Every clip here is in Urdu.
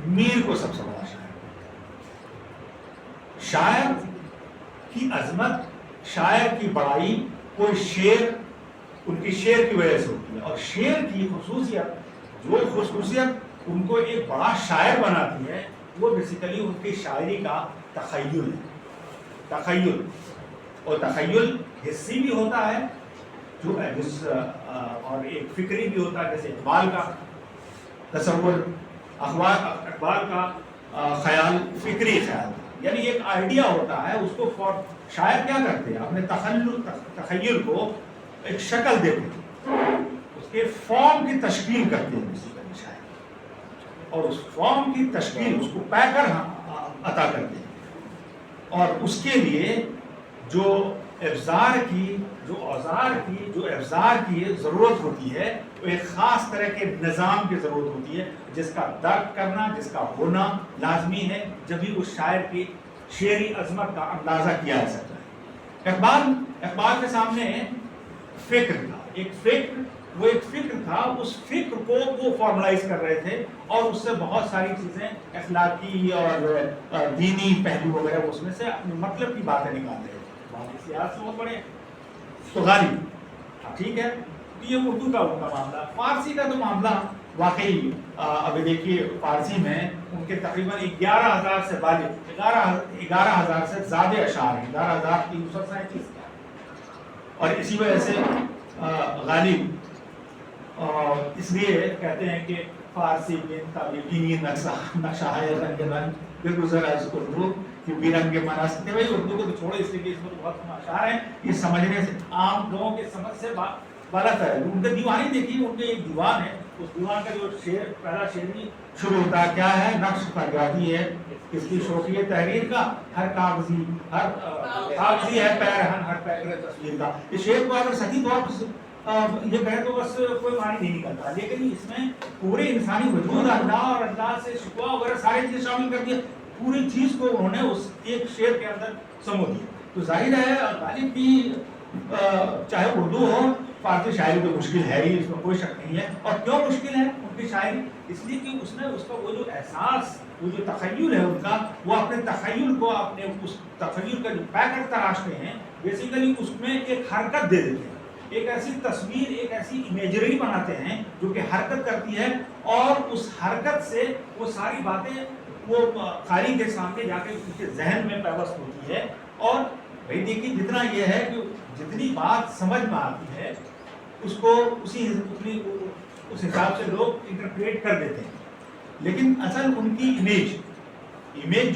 میر کو سب سے بڑا شاعر کی عظمت، شاعر کی بڑائی کوئی شعر ان کی شعر کی وجہ سے ہوتی ہے، اور شعر کی خصوصیت، جو خصوصیت ان کو ایک بڑا شاعر بناتی ہے، وہ بیسیکلی ان کی شاعری کا تخیل ہے. تخیل، اور تخیل حسی بھی ہوتا ہے جو اور ایک فکری بھی ہوتا ہے، جیسے اقبال کا تصور، اقبال کا خیال فکری خیال، یعنی ایک آئیڈیا ہوتا ہے، اس کو شاعر کیا کرتے ہیں، اپنے تخیل کو ایک شکل دیتے ہیں، اس کے فارم کی تشکیل کرتے ہیں بیسیکلی شاعر، اور اس فارم کی تشکیل اس کو پیکر عطا کرتے ہیں، اور اس کے لیے جو ابزار کی، جو اوزار کی، جو ابزار کی ضرورت ہوتی ہے، وہ ایک خاص طرح کے نظام کی ضرورت ہوتی ہے، جس کا درک کرنا، جس کا ہونا لازمی ہے، جبھی اس شاعر کی شعری عظمت کا اندازہ کیا جا سکتا ہے. اقبال کے سامنے فکر تھا، ایک فکر تھا، اس فکر کو وہ فارملائز کر رہے تھے، اور اس سے بہت ساری چیزیں اخلاقی اور دینی پہلو وغیرہ اس میں سے اپنے مطلب کی باتیں نکالتے ہیں. سیاست سے بہت بڑے تو غالب، ٹھیک ہے، یہ اردو کا ان کا معاملہ. فارسی کا تو معاملہ واقعی ابھی دیکھیے فارسی میں ان کے تقریباً 11,000 سے بالغ 11,000 سے زیادہ اشعار ہیں، 11,337، اور اسی وجہ سے غالب اس لیے کہتے ہیں کہ فارسی نقشہ ہے رنگ رنگ گزر از اردو کہ بیرنگ مناس. بھائی اردو کو تو چھوڑے، اس لیے کہ اس میں بہت اشعار ہیں، یہ سمجھنے سے عام لوگوں کے سمجھ سے بالا تر ہے. ان کے دیوان ہی دیکھیے، ان کے ایک دیوان ہے، اس دیوان کا جو شعر پہلا شعر شروع ہوتا ہے کیا ہے، نقش فرگادی ہے اس کی شوقی تحریر کا، ہر کاغذی ہے پیرہن ہر پیکر تصویر کا. اس شعر کو اگر صحیح طور پر یہ کہے تو بس کوئی معنی نہیں نکلتا، لیکن اس میں پورے انسانی وجود، اللہ اور اللہ سے شکوہ وغیرہ ساری چیزیں شامل کر دیا، پوری چیز کو انہوں نے اس ایک شعر کے اندر سمو دیا. تو ظاہر ہے غالب بھی چاہے اردو ہو، فارسی شاعری تو مشکل ہے ہی، اس میں کوئی شک نہیں ہے. اور کیوں مشکل ہے ان کی شاعری؟ اس لیے کہ اس میں اس کا وہ جو احساس، وہ جو تخیل ہے ان کا، وہ اپنے تخیل کو، اپنے اس تخیل کا جو پیکر تراشتے ہیں، بیسیکلی اس میں ایک حرکت دے دیتے ہیں، ایک ایسی تصویر، ایک ایسی امیجری بناتے ہیں جو کہ حرکت کرتی ہے، اور اس حرکت سے وہ ساری باتیں وہ قاری کے سامنے جا کے ان کے ذہن میں پیوست ہوتی ہے. اور بھائی دیکھیے جتنا یہ ہے کہ جتنی بات سمجھ میں آتی ہے اس کو اس حساب سے لوگ انٹرپریٹ کر دیتے ہیں، لیکن اصل ان کی امیج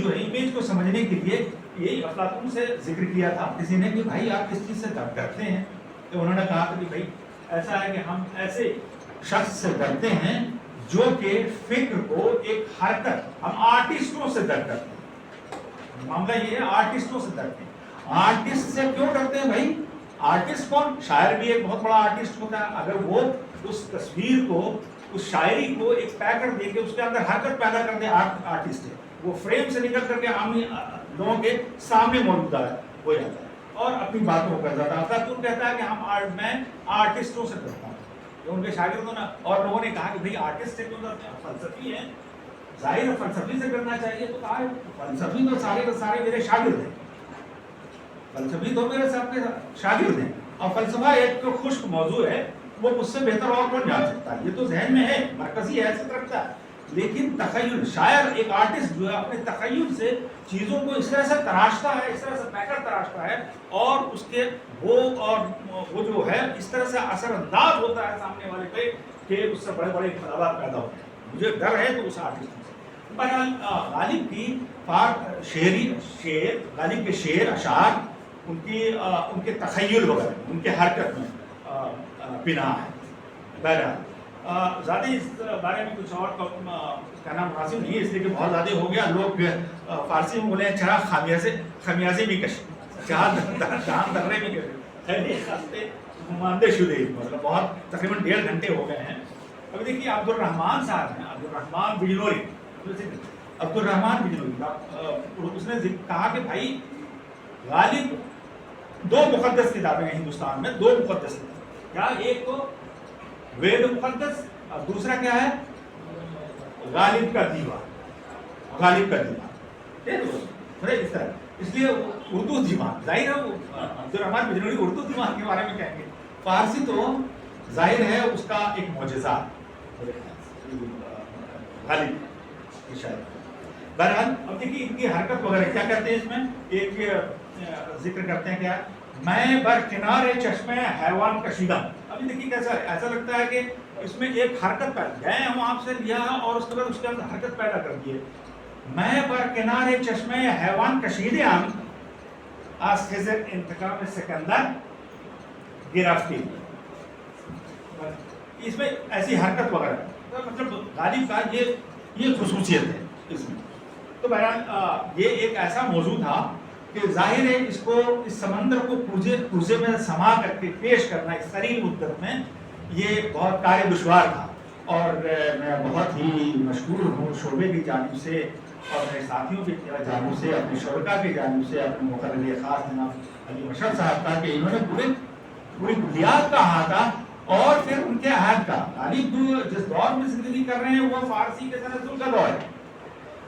جو ہے، امیج کو سمجھنے کے لیے یہی افلاطون سے ذکر کیا تھا کسی نے کہ بھائی آپ کس چیز سے ڈرتے ہیں، تو انہوں نے کہا تھا کہ بھائی ایسا ہے کہ ہم ایسے شخص سے ڈرتے ہیں جو کہ فکر کو ایک حرکت، ہم آرٹسٹوں سے ڈر کرتے ہیں. معاملہ یہ ہے، آرٹسٹوں سے ڈرتے ہیں. آرٹسٹ سے کیوں ڈرتے ہیں بھائی؟ آرٹسٹ کون؟ شاعر بھی ایک بہت بڑا آرٹسٹ ہوتا ہے. اگر وہ اس تصویر کو، اس شاعری کو ایک پیکر دے کے اس کے اندر حرکت پیدا کر دے، آرٹسٹ ہے وہ، فریم سے نکل کر کے عام لوگوں کے سامنے موجود ہو جاتا ہے اور اپنی باتوں کا زیادہ آتا ہے. تو کہتا ہے کہ میں آرٹسٹوں سے ڈرتا ہوں، ان کے شاگردوں نے اور لوگوں نے کہا کہ بھائی آرٹسٹ سے کیوں ڈرتے ہیں؟ فلسفی ہیں، ظاہر فلسفی سے کرنا چاہیے. تو کہا فلسفی تو سارے کے سارے میرے شاگرد ہیں، فلسفی تو میرے سب کے شاگرد ہیں، اور فلسفہ ایک خشک موضوع ہے، وہ مجھ سے بہتر اور کون جان سکتا ہے. یہ تو ذہن میں ہے، مرکزی حیثیت رکھتا ہے. لیکن تخیل، شاعر ایک آرٹسٹ جو ہے اپنے تخیل سے چیزوں کو اس طرح سے تراشتا ہے، اس طرح سے پیکر تراشتا ہے، اور اس کے وہ جو ہے اس طرح سے اثر انداز ہوتا ہے سامنے والے پہ کہ اس سے بڑے بڑے انقلابات پیدا ہوتے ہیں. مجھے ڈر ہے تو اس آرٹسٹ سے. بہرحال غالب کی شعر، غالب کے شعر، اشعار ان کے تخیل وغیرہ، ان کے حرکت میں بنا ہے. بہرحال زیادہ اس بارے میں کچھ اور کہنا مناسب نہیں ہے، اس لیے کہ بہت زیادہ ہو گیا. لوگ فارسی میں بولے چراغ خمیازے بھی کشے، چاند درے بھی کشے، ماندے شدے، مطلب بہت تقریباً 1.5 گھنٹے ہو گئے ہیں. ابھی دیکھیے عبدالرحمان صاحب ہیں، عبدالرحمان بجنوری، اس نے کہا کہ بھائی غالب 2 مقدس کتابیں ہیں ہندوستان میں، 2 مقدس کتابیں، کیا؟ ایک تو وید مقدس، اور دوسرا کیا ہے؟ غالب کا دیوان. غالب کا دماغ اس طرح. اس لیے اردو دماغ ظاہر ہے عبد الرحمن بجنوری اردو دماغ کے بارے میں کہیں گے. فارسی تو ظاہر ہے اس کا ایک معجزہ غالب کی شاید. بہرحال اب دیکھیے ان کی حرکت وغیرہ کیا کہتے ہیں اس میں ایک ذکر کرتے ہیں کیا میں برکنار چشمے حیوان کشیدہ. ابھی دیکھیے کیسا ایسا لگتا ہے کہ اس میں ایک حرکت پیدا گئے ہم آپ سے لیا اور اس کے بعد اس کے اندر حرکت پیدا کر دیے. میں برکنار چشمے حیوان کشیدے ہم از خضر انتقام سکندر گرفتی. اس میں ایسی حرکت وغیرہ مطلب غالب کا یہ خصوصیت ہے اس میں. تو بہرحال یہ ایک ایسا موضوع تھا کہ ظاہر ہے اس کو اس سمندر کو پرزے میں سما کر کے پیش کرنا اس قریب مدت میں یہ بہت کار دشوار تھا. اور میں بہت ہی مشکور ہوں شعبے کی جانب سے اور اپنے ساتھیوں کی جانب سے اپنے شرکا کی جانب سے اپنے مقرر خاص جناب علی مشرف صاحب کا کہ انہوں نے پوری بنیاد کا احاطہ اور پھر ان کے عہد کا غالب جس دور میں زندگی کر رہے ہیں وہ فارسی کے تنزل کا دور ہے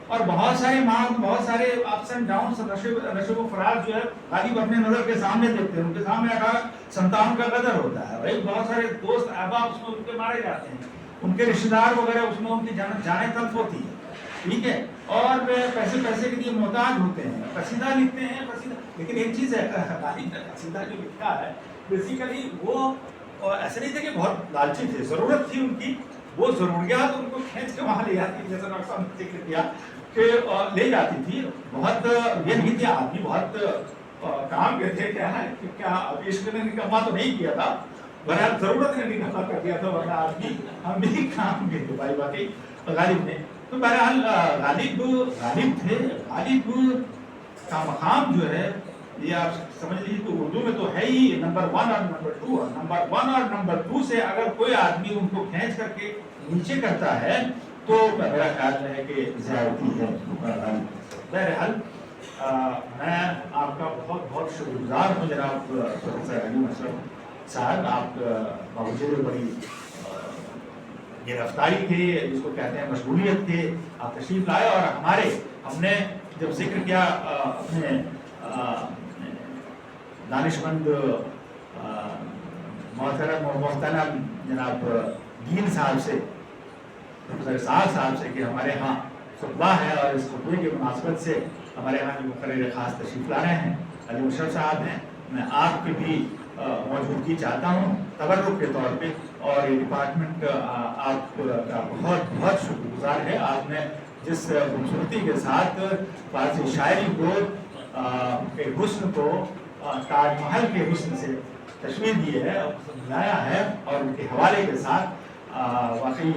اور بہت سارے اپس اینڈ ڈاؤنس نشو و فراز جو ہے غالب اپنے نظر کے سامنے دیکھتے ہیں. ان کے سامنے 1857 کا قدر ہوتا ہے بھائی. بہت سارے دوست احباب اس میں ان کے مارے جاتے ہیں, ان کے رشتے دار وغیرہ اس میں ان کی جانیں تلف ہوتی ہے. ٹھیک ہے, اور پیسے کے لیے محتاج ہوتے ہیں, قصیدہ لکھتے ہیں لیکن ایک چیز ہے غالب نے قصیدہ جو لکھا ہے بیسیکلی وہ ایسے نہیں تھے کہ بہت لالچی تھے, ضرورت تھی ان کی, وہ ضروریات ان کو کھینچ کے وہاں لے جاتی تھی. جیسا ڈاکٹر صاحب نے ذکر کیا کہ لے جاتی تھی. بہت یہ نہیں تھی آدمی بہت کام کے تھے کیا عشق نے نکما تو نہیں کیا تھا, بہرحال ضرورت نے نکما کر دیا تھا, ورنہ آدمی ہم بھی کام کے تھے بھائی واقعی غالب نے. تو بہرحال غالب تھے. غالب کا مقام جو ہے یہ آپ سمجھ لیجیے کہ اردو میں تو ہے ہی نمبر 1 اور نمبر 2. نمبر 1 اور نمبر 2 سے اگر کوئی آدمی ان کو کھینچ کر کے نیچے کرتا ہے تو میرا خیال ہے کہ زیادتی ہے. بہرحال میں آپ کا بہت بہت شکر گزار ہوں جناب پروفیسر علی مشرف صاحب. آپ باوجود بڑی گرفتاری کے جس کو کہتے ہیں مشغولیت کے آپ تشریف لائے اور ہم نے جب ذکر کیا اپنے دانشمند محترم جناب دین صاحب سے پروفیسر صاحب سے کہ ہمارے ہاں خطبہ ہے اور اس خطبے کی مناسبت سے ہمارے یہاں جو مقرر خاص تشریف لا رہے ہیں علی مشرف صاحب ہیں, میں آپ کی بھی موجودگی چاہتا ہوں تبرک کے طور پہ. اور یہ ڈپارٹمنٹ آپ کا بہت بہت شکر گزار ہے. آپ نے جس خوبصورتی کے ساتھ فارسی شاعری کو کے حسن کو تاج محل کے حسن سے تشبیہ دی ہے, بنایا ہے اور ان کے حوالے کے ساتھ واقعی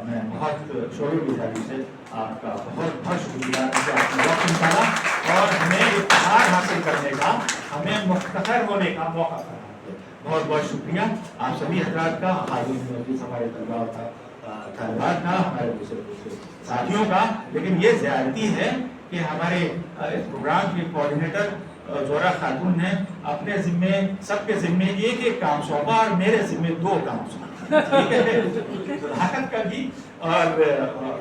میں بہت شعبے کی جانب سے آپ کا بہت بہت شکریہ کہ آپ نے وقت نکالا اور ہمیں افتخار حاصل کرنے کا, ہمیں مفتخر ہونے کا موقع فراہم کیا. بہت بہت شکریہ آپ سبھی حضرات کا, حاضرین ہمارے طلباء کا, طالبات کا, ہمارے دوسرے ساتھیوں کا. لیکن یہ زیادتی ہے کہ ہمارے اس پروگرام کے کوآرڈینیٹر زہرا خاتون نے اپنے ذمے سب کے ذمے ایک کام سونپا اور میرے ذمے 2 کام سونپا. صداقت کا بھی اور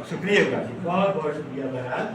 شکریہ کا بھی بہت بہت شکریہ. بہرحال